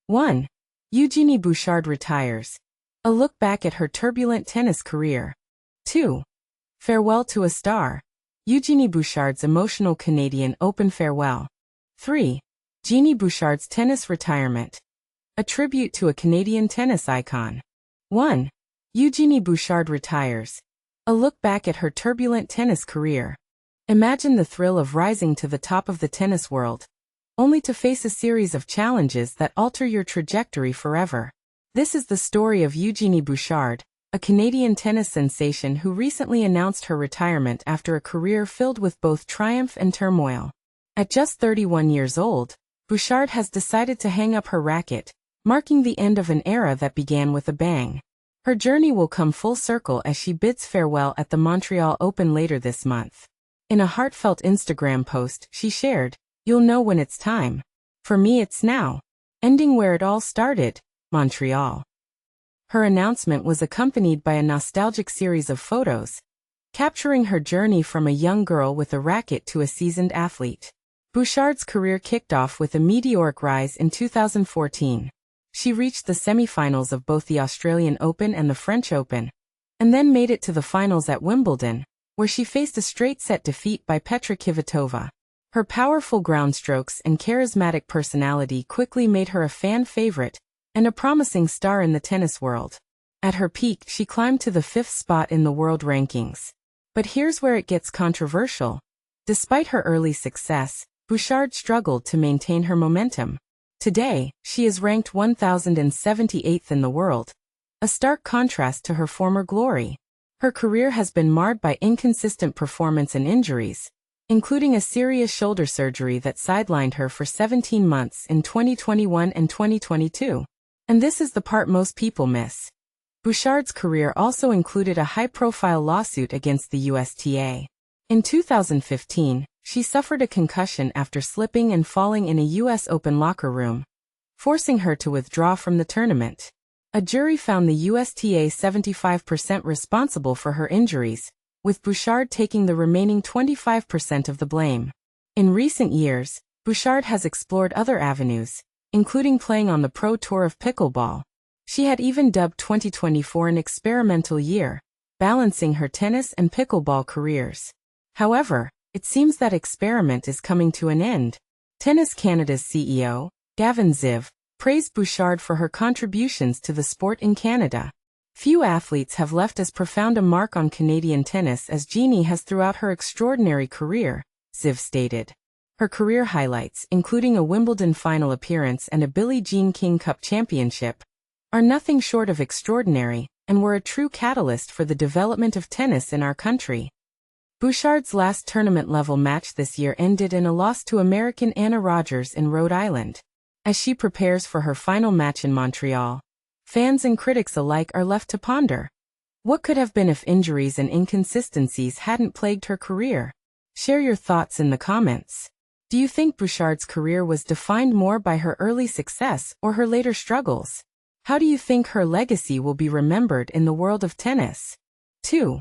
1. Eugenie Bouchard retires. A look back at her turbulent tennis career. 2. Farewell to a star. Eugenie Bouchard's emotional Canadian Open farewell. 3. Genie Bouchard's tennis retirement. A tribute to a Canadian tennis icon. 1. Eugenie Bouchard retires. A look back at her turbulent tennis career. Imagine the thrill of rising to the top of the tennis world, only to face a series of challenges that alter your trajectory forever. This is the story of Eugenie Bouchard, a Canadian tennis sensation who recently announced her retirement after a career filled with both triumph and turmoil. At just 31 years old, Bouchard has decided to hang up her racket, marking the end of an era that began with a bang. Her journey will come full circle as she bids farewell at the Montreal Open later this month. In a heartfelt Instagram post, she shared, "You'll know when it's time. For me it's now. Ending where it all started, Montreal." Her announcement was accompanied by a nostalgic series of photos, capturing her journey from a young girl with a racket to a seasoned athlete. Bouchard's career kicked off with a meteoric rise in 2014. She reached the semifinals of both the Australian Open and the French Open, and then made it to the finals at Wimbledon, where she faced a straight-set defeat by Petra Kvitova. Her powerful ground strokes and charismatic personality quickly made her a fan favorite and a promising star in the tennis world. At her peak, she climbed to the 5th spot in the world rankings. But here's where it gets controversial. Despite her early success, Bouchard struggled to maintain her momentum. Today, she is ranked 1078th in the world, a stark contrast to her former glory. Her career has been marred by inconsistent performance and injuries, including a serious shoulder surgery that sidelined her for 17 months in 2021 and 2022. And this is the part most people miss. Bouchard's career also included a high-profile lawsuit against the USTA. In 2015, she suffered a concussion after slipping and falling in a US Open locker room, forcing her to withdraw from the tournament. A jury found the USTA 75% responsible for her injuries, with Bouchard taking the remaining 25% of the blame. In recent years, Bouchard has explored other avenues, including playing on the Pro Tour of pickleball. She had even dubbed 2024 an experimental year, balancing her tennis and pickleball careers. However, it seems that experiment is coming to an end. Tennis Canada's CEO, Gavin Ziv, praised Bouchard for her contributions to the sport in Canada. Few athletes have left as profound a mark on Canadian tennis as Genie has throughout her extraordinary career, Ziv stated. Her career highlights, including a Wimbledon final appearance and a Billie Jean King Cup championship, are nothing short of extraordinary, and were a true catalyst for the development of tennis in our country. Bouchard's last tournament-level match this year ended in a loss to American Anna Rodgers in Rhode Island. As she prepares for her final match in Montreal, fans and critics alike are left to ponder. What could have been if injuries and inconsistencies hadn't plagued her career? Share your thoughts in the comments. Do you think Bouchard's career was defined more by her early success or her later struggles? How do you think her legacy will be remembered in the world of tennis? 2.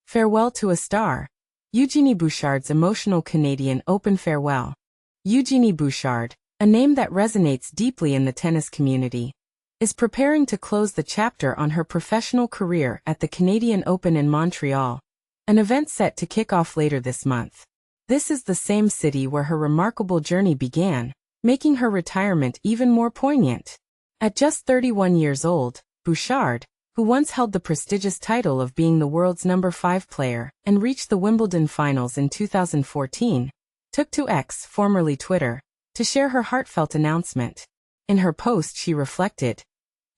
Farewell to a star. Eugenie Bouchard's emotional Canadian Open farewell. Eugenie Bouchard, a name that resonates deeply in the tennis community, is preparing to close the chapter on her professional career at the Canadian Open in Montreal, an event set to kick off later this month. This is the same city where her remarkable journey began, making her retirement even more poignant. At just 31 years old, Bouchard, who once held the prestigious title of being the world's number 5 player and reached the Wimbledon finals in 2014, took to X, formerly Twitter, to share her heartfelt announcement. In her post she reflected,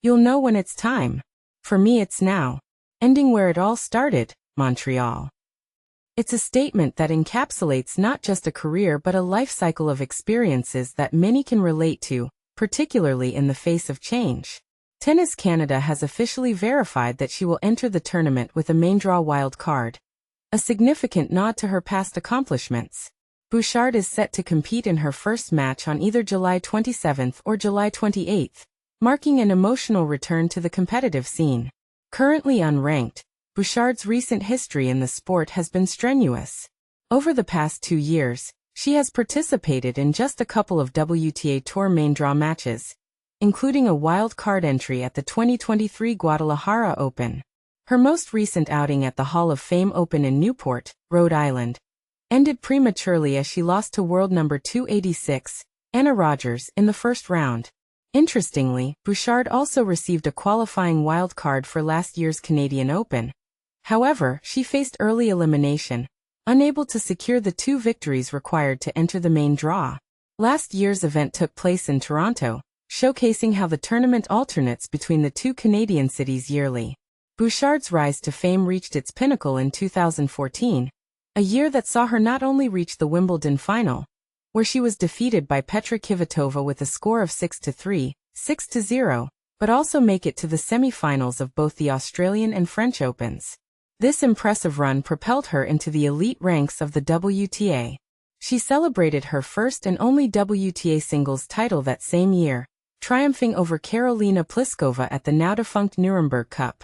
"You'll know when it's time. For me it's now. Ending where it all started, Montreal." It's a statement that encapsulates not just a career but a life cycle of experiences that many can relate to, particularly in the face of change. Tennis Canada has officially verified that she will enter the tournament with a main draw wild card, a significant nod to her past accomplishments. Bouchard is set to compete in her first match on either July 27th or July 28th, marking an emotional return to the competitive scene. Currently unranked, Bouchard's recent history in the sport has been strenuous. Over the past 2 years, she has participated in just a couple of WTA Tour main draw matches, including a wild card entry at the 2023 Guadalajara Open. Her most recent outing at the Hall of Fame Open in Newport, Rhode Island, ended prematurely as she lost to world number 286, Anna Rogers, in the first round. Interestingly, Bouchard also received a qualifying wild card for last year's Canadian Open. However, she faced early elimination, unable to secure the 2 victories required to enter the main draw. Last year's event took place in Toronto, showcasing how the tournament alternates between the 2 Canadian cities yearly. Bouchard's rise to fame reached its pinnacle in 2014, a year that saw her not only reach the Wimbledon final, where she was defeated by Petra Kvitova with a score of 6-3, 6-0, but also make it to the semi-finals of both the Australian and French Opens. This impressive run propelled her into the elite ranks of the WTA. She celebrated her first and only WTA singles title that same year, triumphing over Karolina Pliskova at the now-defunct Nuremberg Cup,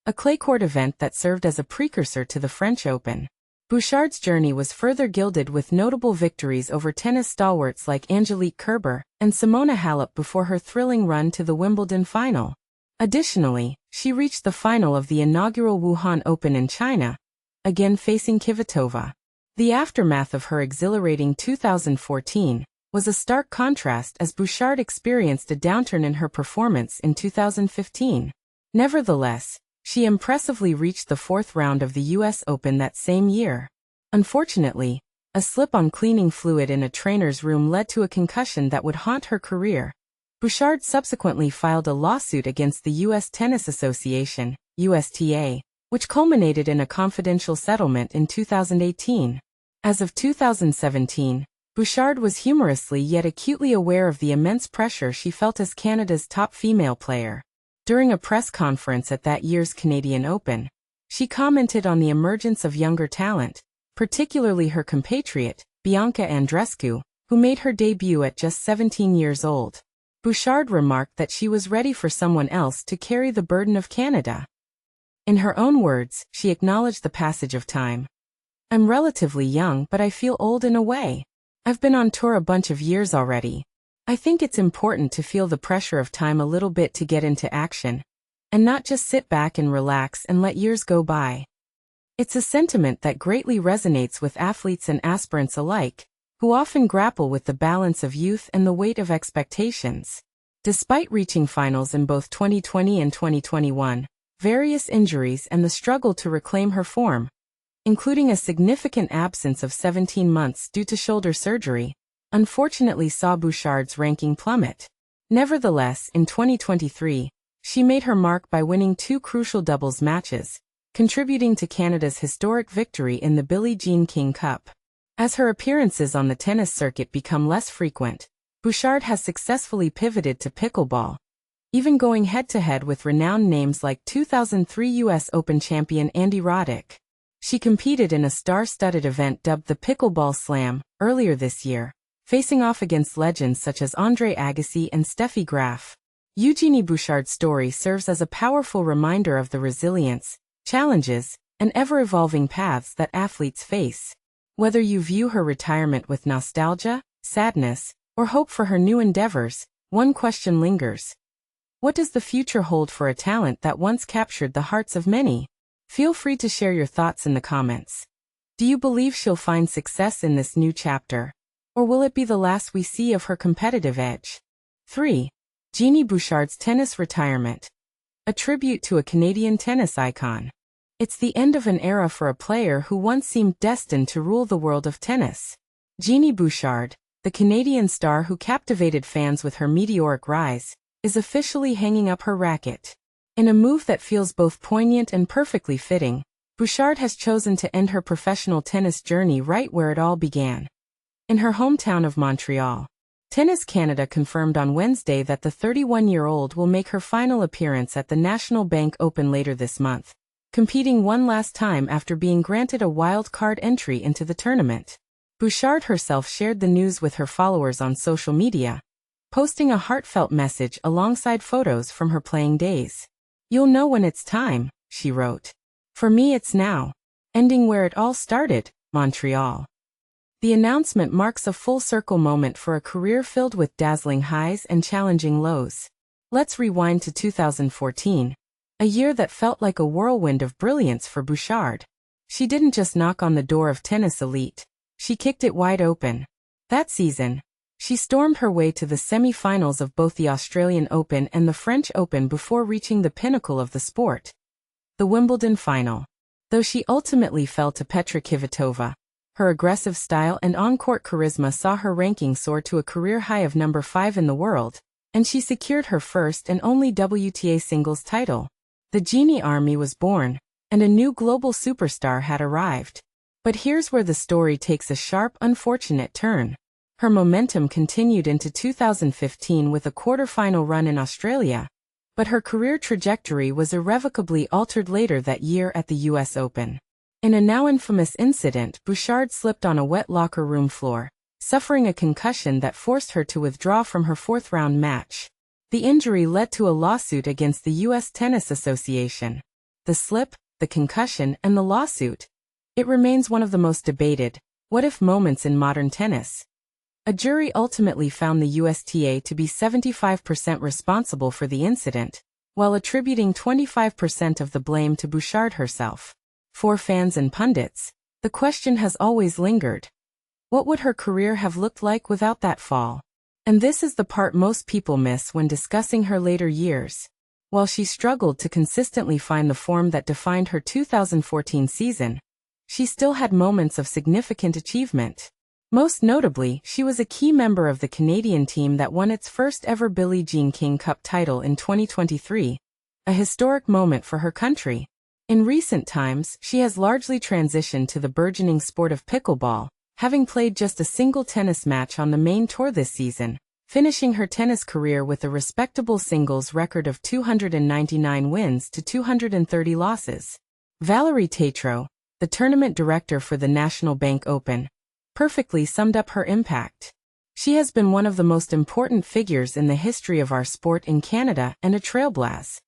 a clay court event that served as a precursor to the French Open. Bouchard's journey was further gilded with notable victories over tennis stalwarts like Angelique Kerber and Simona Halep before her thrilling run to the Wimbledon final. Additionally, she reached the final of the inaugural Wuhan Open in China, again facing Kvitova. The aftermath of her exhilarating 2014 was a stark contrast as Bouchard experienced a downturn in her performance in 2015. Nevertheless, she impressively reached the 4th round of the U.S. Open that same year. Unfortunately, a slip on cleaning fluid in a trainer's room led to a concussion that would haunt her career. Bouchard subsequently filed a lawsuit against the U.S. Tennis Association, USTA, which culminated in a confidential settlement in 2018. As of 2017, Bouchard was humorously yet acutely aware of the immense pressure she felt as Canada's top female player. During a press conference at that year's Canadian Open, she commented on the emergence of younger talent, particularly her compatriot, Bianca Andreescu, who made her debut at just 17 years old. Bouchard remarked that she was ready for someone else to carry the burden of Canada. In her own words, she acknowledged the passage of time. "I'm relatively young, but I feel old in a way. I've been on tour a bunch of years already. I think it's important to feel the pressure of time a little bit to get into action, and not just sit back and relax and let years go by." It's a sentiment that greatly resonates with athletes and aspirants alike, who often grapple with the balance of youth and the weight of expectations. Despite reaching finals in both 2020 and 2021, various injuries and the struggle to reclaim her form, including a significant absence of 17 months due to shoulder surgery, unfortunately saw Bouchard's ranking plummet. Nevertheless, in 2023, she made her mark by winning 2 crucial doubles matches, contributing to Canada's historic victory in the Billie Jean King Cup. As her appearances on the tennis circuit become less frequent, Bouchard has successfully pivoted to pickleball, even going head-to-head with renowned names like 2003 U.S. Open champion Andy Roddick. She competed in a star-studded event dubbed the Pickleball Slam earlier this year, facing off against legends such as Andre Agassi and Steffi Graf. Eugenie Bouchard's story serves as a powerful reminder of the resilience, challenges, and ever-evolving paths that athletes face. Whether you view her retirement with nostalgia, sadness, or hope for her new endeavors, one question lingers. What does the future hold for a talent that once captured the hearts of many? Feel free to share your thoughts in the comments. Do you believe she'll find success in this new chapter? Or will it be the last we see of her competitive edge? 3. Genie Bouchard's tennis retirement. A tribute to a Canadian tennis icon. It's the end of an era for a player who once seemed destined to rule the world of tennis. Genie Bouchard, the Canadian star who captivated fans with her meteoric rise, is officially hanging up her racket. In a move that feels both poignant and perfectly fitting, Bouchard has chosen to end her professional tennis journey right where it all began, in her hometown of Montreal. Tennis Canada confirmed on Wednesday that the 31-year-old will make her final appearance at the National Bank Open later this month, competing one last time after being granted a wild card entry into the tournament. Bouchard herself shared the news with her followers on social media, posting a heartfelt message alongside photos from her playing days. "You'll know when it's time," she wrote. "For me it's now. Ending where it all started, Montreal." The announcement marks a full-circle moment for a career filled with dazzling highs and challenging lows. Let's rewind to 2014, a year that felt like a whirlwind of brilliance for Bouchard. She didn't just knock on the door of tennis elite, she kicked it wide open. That season, she stormed her way to the semi-finals of both the Australian Open and the French Open before reaching the pinnacle of the sport, the Wimbledon final. Though she ultimately fell to Petra Kvitova, her aggressive style and on-court charisma saw her ranking soar to a career high of number 5 in the world, and she secured her first and only WTA singles title. The Genie army was born, and a new global superstar had arrived. But here's where the story takes a sharp, unfortunate turn. Her momentum continued into 2015 with a quarter-final run in Australia, but her career trajectory was irrevocably altered later that year at the US Open. In a now infamous incident, Bouchard slipped on a wet locker room floor, suffering a concussion that forced her to withdraw from her fourth-round match. The injury led to a lawsuit against the U.S. Tennis Association. The slip, the concussion, and the lawsuit. It remains one of the most debated, what-if moments in modern tennis. A jury ultimately found the USTA to be 75% responsible for the incident, while attributing 25% of the blame to Bouchard herself. For fans and pundits, the question has always lingered. What would her career have looked like without that fall? And this is the part most people miss when discussing her later years. While she struggled to consistently find the form that defined her 2014 season, she still had moments of significant achievement. Most notably, she was a key member of the Canadian team that won its first ever Billie Jean King Cup title in 2023, a historic moment for her country. In recent times, she has largely transitioned to the burgeoning sport of pickleball, having played just a single tennis match on the main tour this season, finishing her tennis career with a respectable singles record of 299 wins to 230 losses. Valerie Tatro, the tournament director for the National Bank Open, perfectly summed up her impact. She has been one of the most important figures in the history of our sport in Canada and a trailblazer.